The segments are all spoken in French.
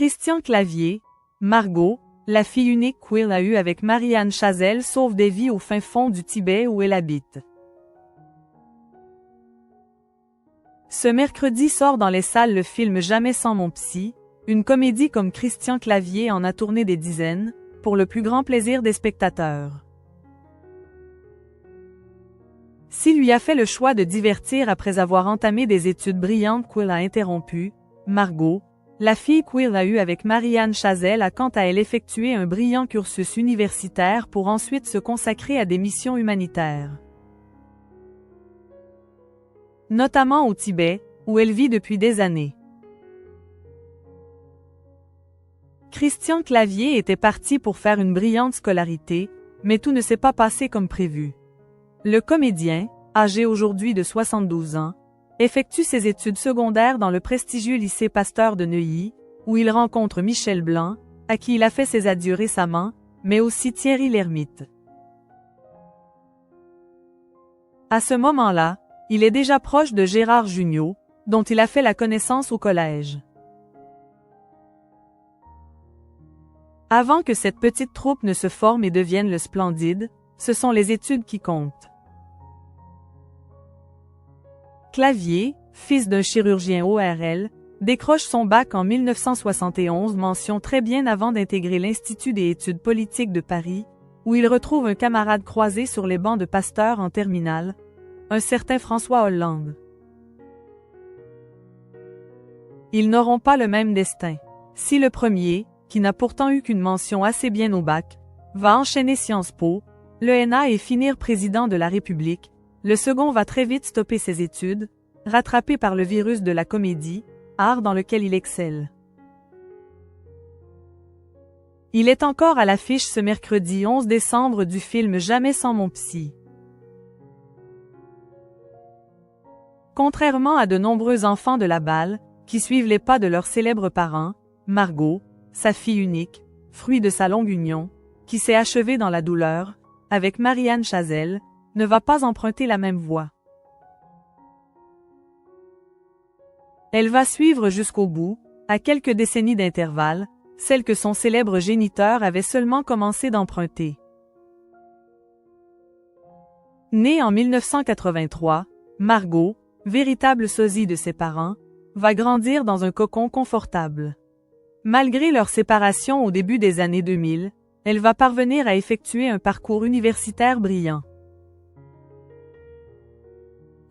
Christian Clavier, Margot, la fille unique qu'Will a eue avec Marianne Chazelle sauve des vies au fin fond du Tibet où elle habite. Ce mercredi sort dans les salles le film Jamais sans mon psy, une comédie comme Christian Clavier en a tourné des dizaines, pour le plus grand plaisir des spectateurs. S'il lui a fait le choix de divertir après avoir entamé des études brillantes qu'Will a interrompues, Margot, la fille qu'Will a eue avec Marianne Chazelle a quant à elle effectué un brillant cursus universitaire pour ensuite se consacrer à des missions humanitaires. Notamment au Tibet, où elle vit depuis des années. Christian Clavier était parti pour faire une brillante scolarité, mais tout ne s'est pas passé comme prévu. Le comédien, âgé aujourd'hui de 72 ans, effectue ses études secondaires dans le prestigieux lycée Pasteur de Neuilly, où il rencontre Michel Blanc, à qui il a fait ses adieux récemment, mais aussi Thierry Lhermitte. À ce moment-là, il est déjà proche de Gérard Jugnot, dont il a fait la connaissance au collège. Avant que cette petite troupe ne se forme et devienne le Splendide, ce sont les études qui comptent. Clavier, fils d'un chirurgien ORL, décroche son bac en 1971, mention très bien avant d'intégrer l'Institut des études politiques de Paris, où il retrouve un camarade croisé sur les bancs de Pasteur en terminale, un certain François Hollande. Ils n'auront pas le même destin. Si le premier, qui n'a pourtant eu qu'une mention assez bien au bac, va enchaîner Sciences Po, l'ENA et finir président de la République, le second va très vite stopper ses études, rattrapé par le virus de la comédie, art dans lequel il excelle. Il est encore à l'affiche ce mercredi 11 décembre du film Jamais sans mon psy. Contrairement à de nombreux enfants de la balle, qui suivent les pas de leurs célèbres parents, Margot, sa fille unique, fruit de sa longue union, qui s'est achevée dans la douleur, avec Marianne Chazelle, ne va pas emprunter la même voie. Elle va suivre jusqu'au bout, à quelques décennies d'intervalle, celle que son célèbre géniteur avait seulement commencé d'emprunter. Née en 1983, Margot, véritable sosie de ses parents, va grandir dans un cocon confortable. Malgré leur séparation au début des années 2000, elle va parvenir à effectuer un parcours universitaire brillant.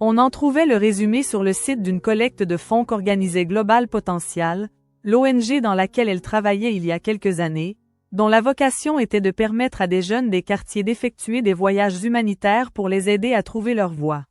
On en trouvait le résumé sur le site d'une collecte de fonds qu'organisait Global Potential, l'ONG dans laquelle elle travaillait il y a quelques années, dont la vocation était de permettre à des jeunes des quartiers d'effectuer des voyages humanitaires pour les aider à trouver leur voie.